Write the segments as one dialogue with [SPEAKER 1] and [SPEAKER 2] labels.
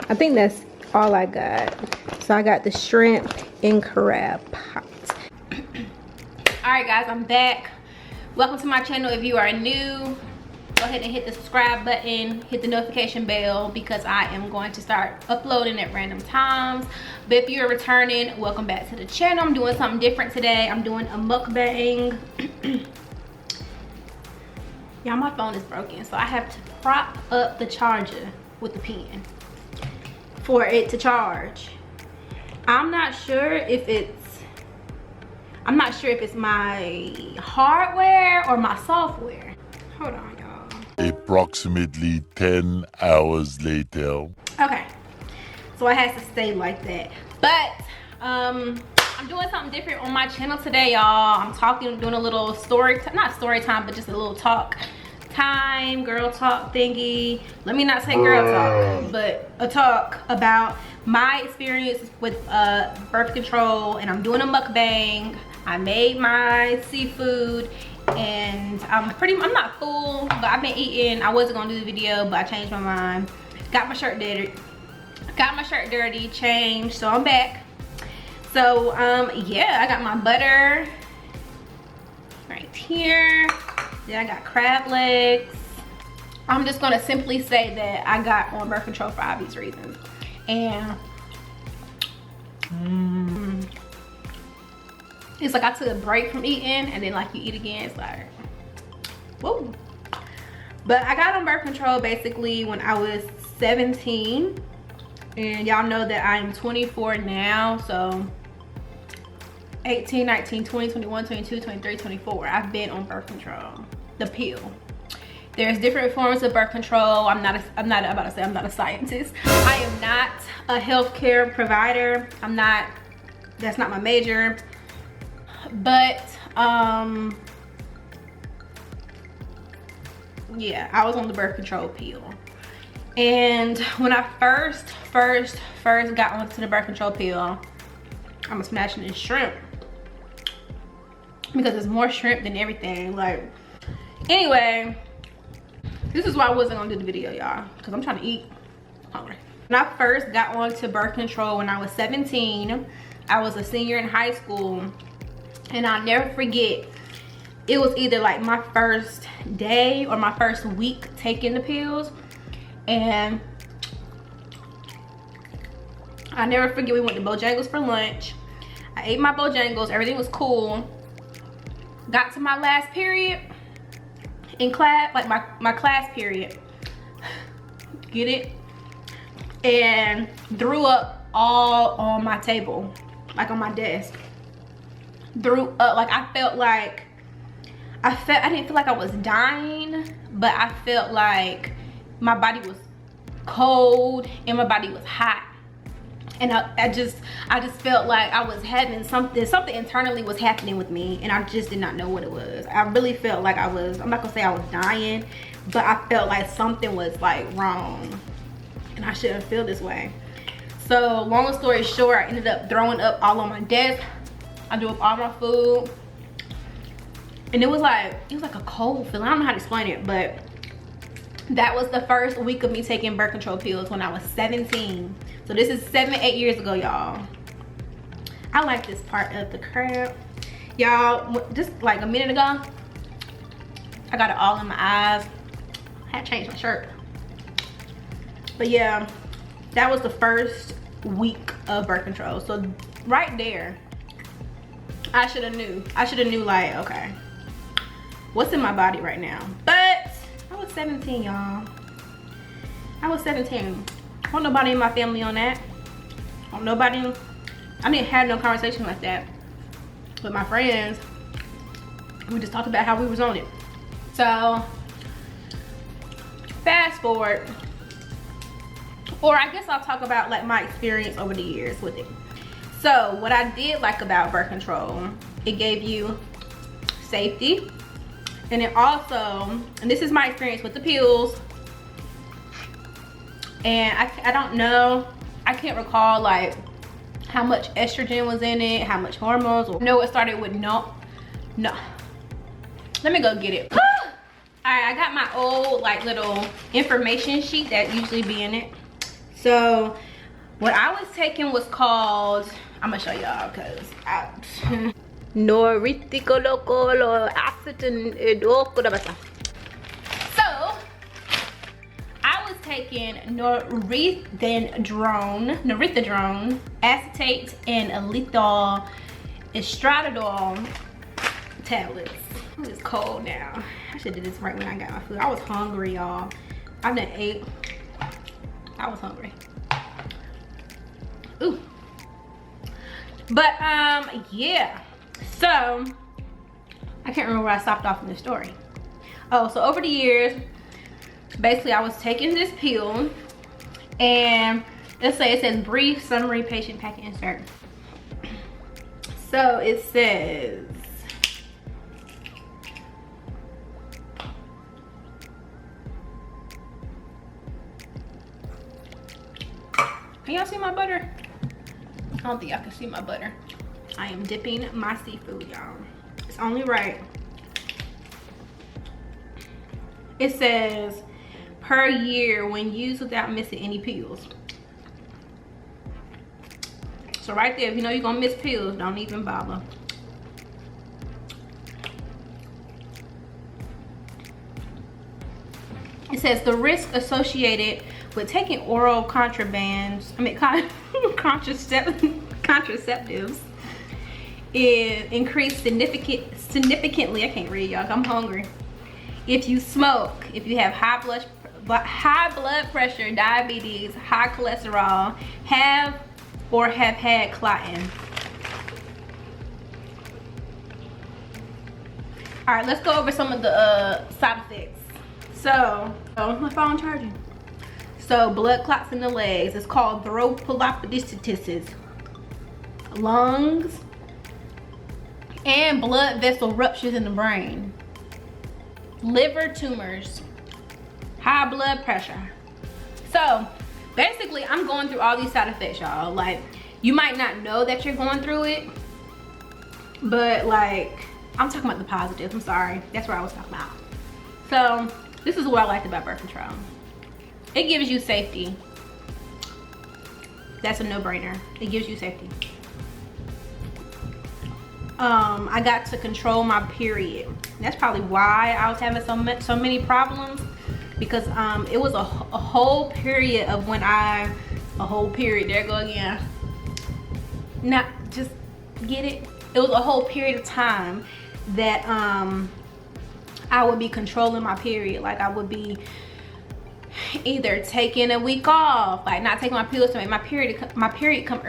[SPEAKER 1] I think that's all I got. So I got the shrimp and crab pot. All right, guys, I'm back. Welcome to my channel. If you are new, go ahead and hit the subscribe button, hit the notification bell, because I am going to start uploading at random times. But if you're returning, welcome back to the channel. I'm doing something different today. I'm doing a mukbang. Y'all, my phone is broken, so I have to prop up the charger with the pen for it to charge. I'm not sure if it's my hardware or my software. Hold on, y'all.
[SPEAKER 2] Approximately 10 hours later.
[SPEAKER 1] Okay, so it has to stay like that. But I'm doing something different on my channel today, y'all. I'm doing a little not story time, but just a little talk time, girl talk thingy. Let me not say girl talk, but a talk about my experience with birth control. And I'm doing a mukbang. I made my seafood, and I'm not full, but I've been eating. I wasn't gonna do the video, but I changed my mind. Got my shirt dirty, changed, so I'm back. So yeah, I got my butter right here. Then I got crab legs. I'm just gonna simply say that I got on birth control for obvious reasons. And it's like I took a break from eating, and then like you eat again, it's like, whoa. But I got on birth control basically when I was 17. And y'all know that I am 24 now, so 18, 19, 20, 21, 22, 23, 24. I've been on birth control, the pill. There's different forms of birth control. I'm not a scientist. I am not a healthcare provider. That's not my major. But yeah, I was on the birth control pill. And when I first got onto the birth control pill, I'm smashing this shrimp because there's more shrimp than everything. Like, anyway, this is why I wasn't gonna do the video, y'all, because I'm trying to eat. I'm hungry. When I first got onto birth control when I was 17, I was a senior in high school, and I'll never forget, it was either like my first day or my first week taking the pills. And I never forget, we went to Bojangles for lunch. I ate my Bojangles, everything was cool. Got to my last period in class, like my class period. Get it? And threw up all on my table, like on my desk. Threw up, like I didn't feel like I was dying, but I felt like my body was cold and my body was hot. And I just felt like I was having something internally was happening with me, and I just did not know what it was. I really felt like I'm not gonna say I was dying, but I felt like something was like wrong and I shouldn't feel this way. So long story short, I ended up throwing up all on my desk. I threw up all my food, and it was like a cold feeling. I don't know how to explain it, but that was the first week of me taking birth control pills when I was 17. So this is 7-8 years ago, y'all. I like this part of the crab. Y'all, just like a minute ago, I got it all in my eyes. I had to change my shirt. But yeah, that was the first week of birth control. So right there, I should have knew like, okay, what's in my body right now? But I was 17, y'all. I was 17. Don't nobody in my family on that. I didn't have no conversation like that with my friends. We just talked about how we was on it. So fast forward, or I guess I'll talk about like my experience over the years with it. So what I did like about birth control, it gave you safety. And it also, and this is my experience with the pills, and I don't know, I can't recall like how much estrogen was in it, how much hormones. No, it started with no. Let me go get it. All right, I got my old like little information sheet that usually be in it. So what I was taking was called, I'm gonna show y'all because norithicolo acetin. So I was taking norithindrone, acetate, and erythritol estradiol tablets. It's cold now. I should have did this right when I got my food. I was hungry, y'all. I done ate. I was hungry. Ooh. But yeah. So I can't remember where I stopped off in the story. Oh, so over the years, basically I was taking this pill, and let's say it says brief summary patient packet insert. So it says, can y'all see my butter? I don't think y'all can see my butter. I am dipping my seafood, y'all. It's only right. It says per year when used without missing any pills. So right there, if you know you're gonna miss pills, don't even bother. It says the risk associated with taking oral contraceptives is increased significantly. I can't read, y'all. I'm hungry. If you smoke, if you have high blood pressure, diabetes, high cholesterol, have had clotting. All right, let's go over some of the side effects. So, my phone charging. So, blood clots in the legs. It's called thrombolysis, lungs, and blood vessel ruptures in the brain, liver tumors, high blood pressure. So, basically, I'm going through all these side effects, y'all. Like, you might not know that you're going through it, but like, I'm talking about the positives. I'm sorry. That's what I was talking about. So, this is what I liked about birth control. It gives you safety. That's a no-brainer. It gives you safety. I got to control my period. That's probably why I was having so many problems, because it was a whole period of when there I go again. Not just get it. It was a whole period of time that I would be controlling my period. Like, I would be either taking a week off, like not taking my pills to make my period come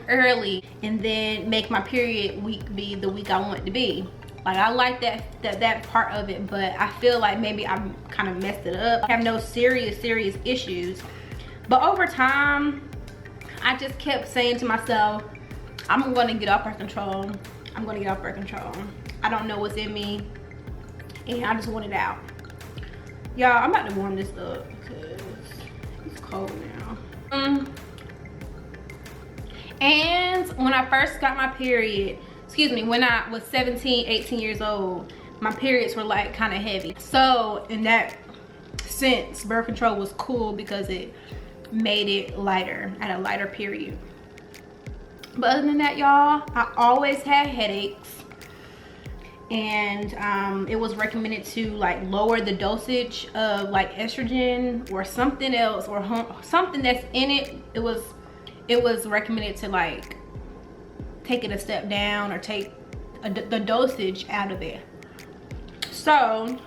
[SPEAKER 1] early, and then make my period week be the week I want it to be. Like, I like that part of it, but I feel like maybe I kind of messed it up. I have no serious issues, but over time I just kept saying to myself, I'm gonna get off birth control. I'm gonna get off birth control. I don't know what's in me, and I just want it out. Y'all, I'm about to warm this up because it's cold now. And when I first got my period, when I was 17, 18 years old, my periods were like kind of heavy. So in that sense, birth control was cool because it made it lighter, at a lighter period. But other than that, y'all, I always had headaches. And it was recommended to like lower the dosage of like estrogen or something else, or something that's in it. It was recommended to like take it a step down or take the dosage out of it. So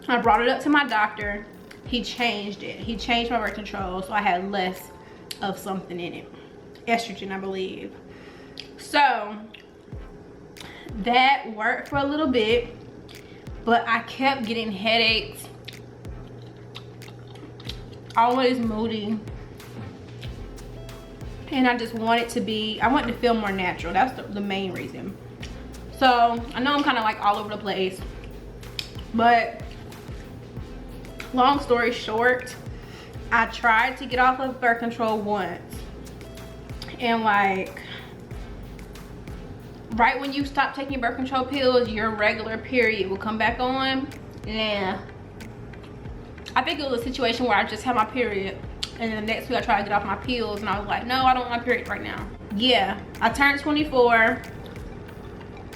[SPEAKER 1] I brought it up to my doctor. He changed it. He changed my birth control, so I had less of something in it, estrogen, I believe. So that worked for a little bit, but I kept getting headaches, always moody, and I just wanted to feel more natural. That's the main reason. So I know I'm kind of like all over the place, but long story short, I tried to get off of birth control once, and like right when you stop taking birth control pills, your regular period will come back on. Yeah, I think it was a situation where I just had my period, and then the next week I tried to get off my pills, and I was like, no, I don't want my period right now. Yeah, I turned 24,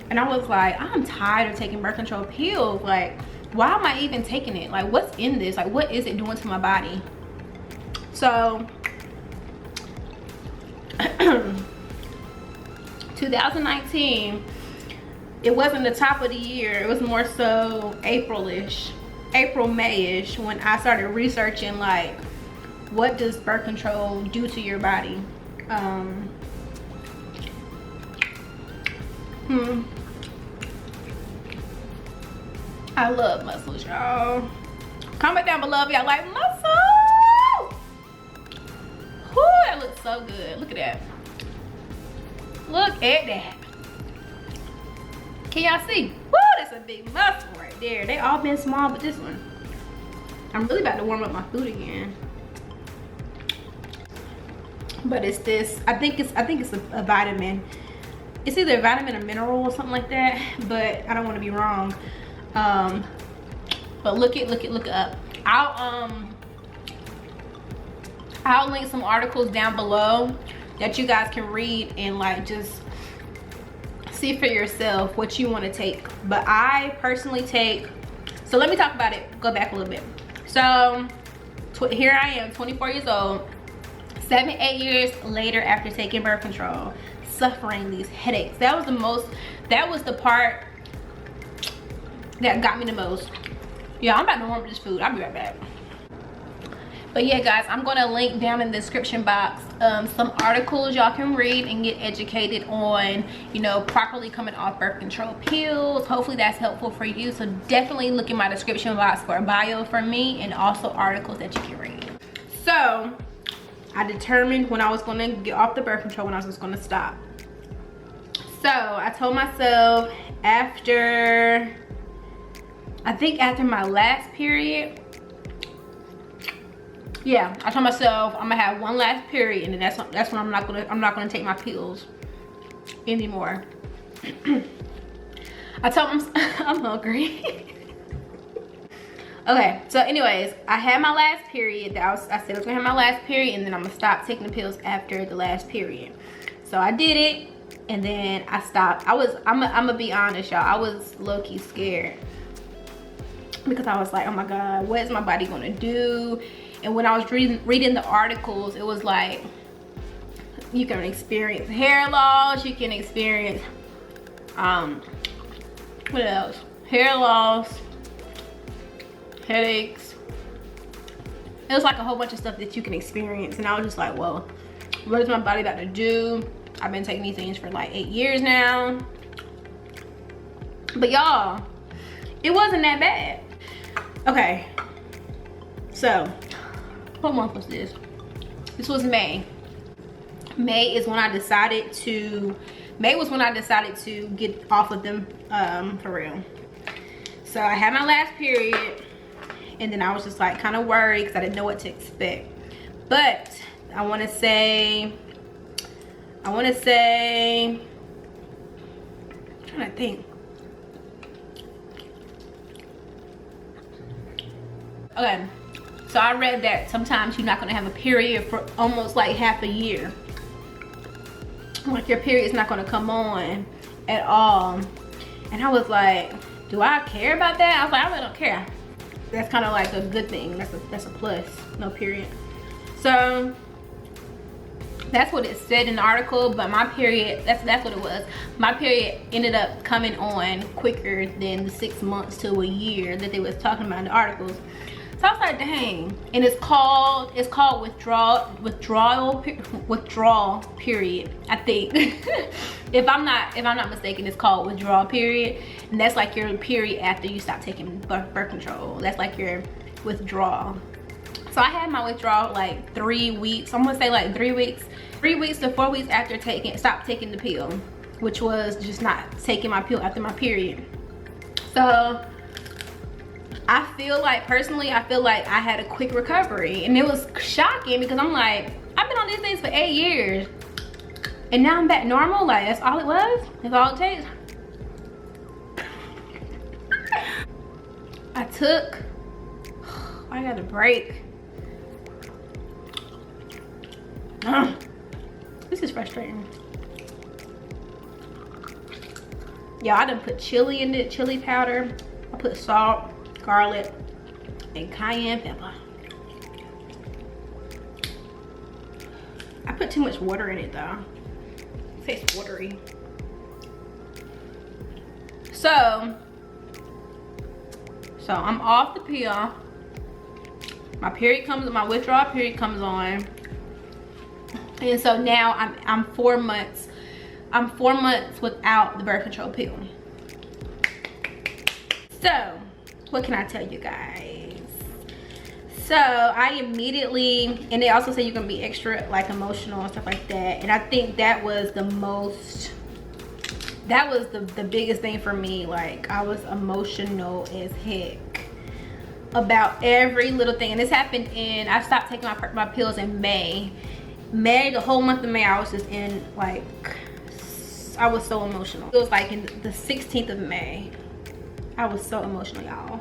[SPEAKER 1] and I was like, I'm tired of taking birth control pills. Like, why am I even taking it? Like, what's in this? Like, what is it doing to my body? So 2019, it wasn't the top of the year. It was more so April-ish, April, May-ish, when I started researching, like, what does birth control do to your body? I love muscles, y'all. Comment down below if y'all like muscles. Whoo, that looks so good. Look at that. Look at that. Can y'all see? Woo, that's a big muscle right there. They all been small, but this one. I'm really about to warm up my food again. But it's this. I think it's a vitamin. It's either a vitamin or mineral or something like that. But I don't want to be wrong. But look it up. I'll link some articles down below that you guys can read and like just see for yourself what you want to take. But I personally take, so let me talk about it, go back a little bit. So here I am, 24 years old, 7-8 years later after taking birth control, suffering these headaches. That was the part that got me the most. Yeah, I'm about to warm up this food. I'll be right back. But yeah, guys, I'm gonna link down in the description box some articles y'all can read and get educated on, you know, properly coming off birth control pills. Hopefully that's helpful for you. So definitely look in my description box for a bio from me and also articles that you can read. So I determined when I was gonna get off the birth control, when I was just gonna stop. So I told myself after, I think after my last period, yeah, I told myself I'm gonna have one last period, and then that's when I'm not gonna take my pills anymore. I told him I'm hungry. Okay, so anyways, I had my last period. I said I was gonna have my last period, and then I'm gonna stop taking the pills after the last period. So I did it, and then I stopped. I'm gonna be honest, y'all. I was low-key scared because I was like, oh my God, what is my body gonna do? And when I was reading the articles, it was like, you can experience hair loss, you can experience, what else? Hair loss, headaches. It was like a whole bunch of stuff that you can experience. And I was just like, well, what is my body about to do? I've been taking these things for like 8 years now. But y'all, it wasn't that bad. Okay, so what month was this? This was May. May was when I decided to get off of them for real. So I had my last period, and then I was just like kind of worried because I didn't know what to expect. But I want to say, I'm trying to think. Okay, so I read that sometimes you're not gonna have a period for almost like half a year. Like your period's not gonna come on at all. And I was like, do I care about that? I was like, I really don't care. That's kind of like a good thing. That's a plus, no period. So that's what it said in the article, but my period, that's what it was. My period ended up coming on quicker than the 6 months to a year that they was talking about in the articles. So I was like, dang. And it's called withdrawal period, I think. if I'm not mistaken, it's called withdrawal period. And that's like your period after you stop taking birth control. That's like your withdrawal. So I had my withdrawal like 3 weeks. I'm gonna say like 3 weeks. 3 weeks to 4 weeks after stop taking the pill, which was just not taking my pill after my period. So I feel like, personally, I feel like I had a quick recovery, and it was shocking because I'm like, I've been on these things for 8 years and now I'm back normal. Like, that's all it was? That's all it takes? I got a break. This is frustrating. Yeah, I done put chili in it, chili powder. I put salt, garlic, and cayenne pepper. I put too much water in it though. It tastes watery. So I'm off the pill. My withdrawal period comes on. And so now I'm 4 months. I'm 4 months without the birth control pill. So what can I tell you guys? So I immediately, and they also say you can be extra like emotional and stuff like that. And I think that was the biggest thing for me. Like, I was emotional as heck about every little thing. And this happened I stopped taking my pills in May. The whole month of May, I was just in like, I was so emotional. It was like in the 16th of May. I was so emotional, y'all.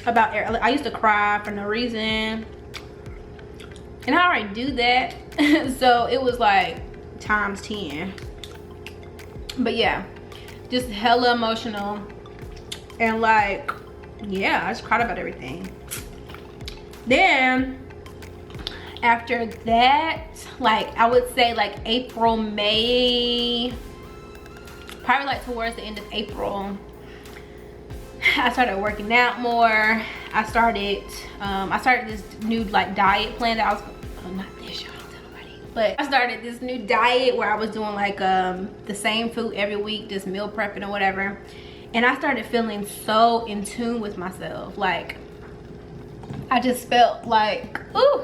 [SPEAKER 1] I used to cry for no reason. And I already do that. So it was like times 10. But yeah, just hella emotional. And like, yeah, I just cried about everything. Then after that, like I would say like April, May, probably like towards the end of April, I started working out more. I started this new like diet plan that I was, not this, y'all, don't tell nobody. But I started this new diet where I was doing like the same food every week, just meal prepping or whatever. And I started feeling so in tune with myself. Like, I just felt like, ooh,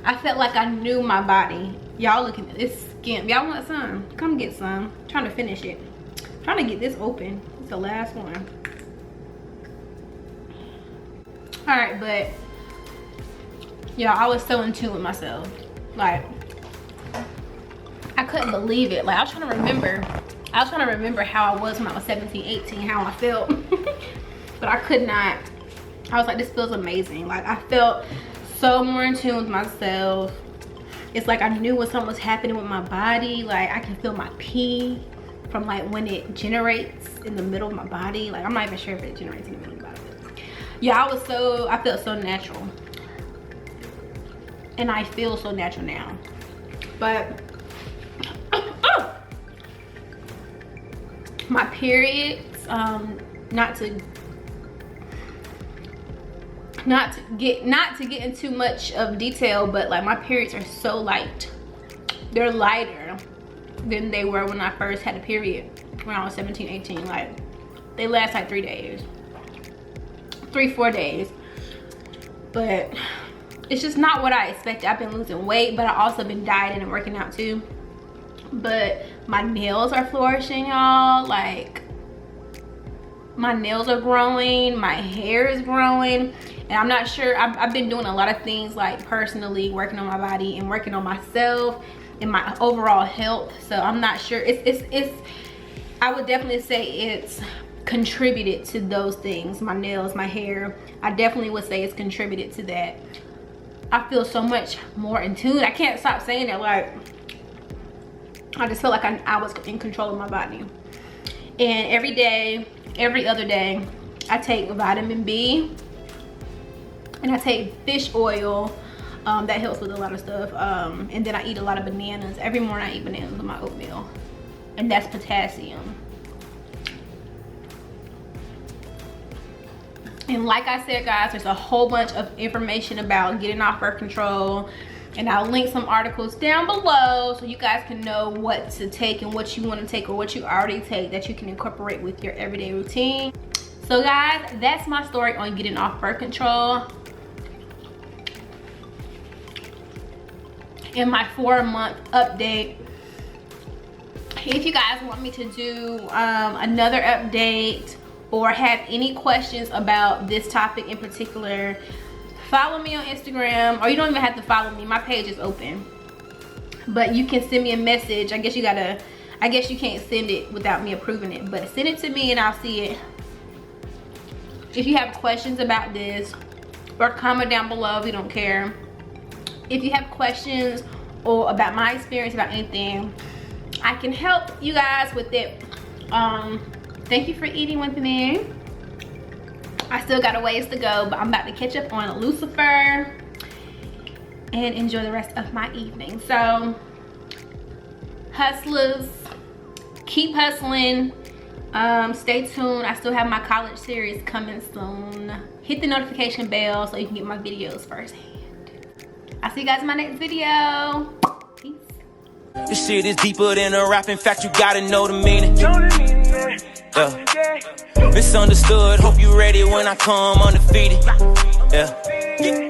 [SPEAKER 1] I felt like I knew my body. Y'all looking at this skin. Y'all want some? Come get some. I'm trying to finish it. I'm trying to get this open. It's the last one. All right, but y'all, I was so in tune with myself. Like, I couldn't believe it. Like, I was trying to remember how I was when I was 17, 18, how I felt. But I could not. I was like, this feels amazing. Like, I felt so more in tune with myself. It's like I knew when something was happening with my body. Like, I can feel my pee from like when it generates in the middle of my body. Like, I'm not even sure if it generates in the middle of my body. Yeah, I felt so natural. And I feel so natural now. But my periods, not to get into much of detail, but like my periods are so light. They're lighter than they were when I first had a period when I was 17, 18. Like, they last like 3 days. 3-4 days. But it's just not what I expected. I've been losing weight, but I also been dieting and working out too. But my nails are flourishing, y'all. Like, my nails are growing, my hair is growing. And I'm not sure, I've been doing a lot of things like personally, working on my body and working on myself and my overall health. So I'm not sure, I would definitely say it's contributed to those things. My nails, my hair, I definitely would say it's contributed to that. I feel so much more in tune. I can't stop saying that. Like, I just feel like I was in control of my body. And every day, every other day, I take vitamin B and I take fish oil. That helps with a lot of stuff. And then I eat a lot of bananas. Every morning I eat bananas with my oatmeal, and that's potassium. And like I said, guys, there's a whole bunch of information about getting off birth control, and I'll link some articles down below so you guys can know what to take and what you want to take or what you already take that you can incorporate with your everyday routine. So guys, that's my story on getting off birth control and my 4-month update. If you guys want me to do another update or have any questions about this topic in particular, follow me on Instagram, or you don't even have to follow me. My page is open, but you can send me a message. I guess you can't send it without me approving it, but send it to me and I'll see it. If you have questions about this, or comment down below. We don't care. If you have questions or about my experience about anything, I can help you guys with it. Thank you for eating with me. I still got a ways to go, but I'm about to catch up on Lucifer and enjoy the rest of my evening. So, hustlers, keep hustling. Stay tuned. I still have my college series coming soon. Hit the notification bell so you can get my videos firsthand. I'll see you guys in my next video. Peace.
[SPEAKER 3] This shit is deeper than a rap. In fact, you gotta know the meaning. Misunderstood. Hope you ready when I come undefeated. Yeah.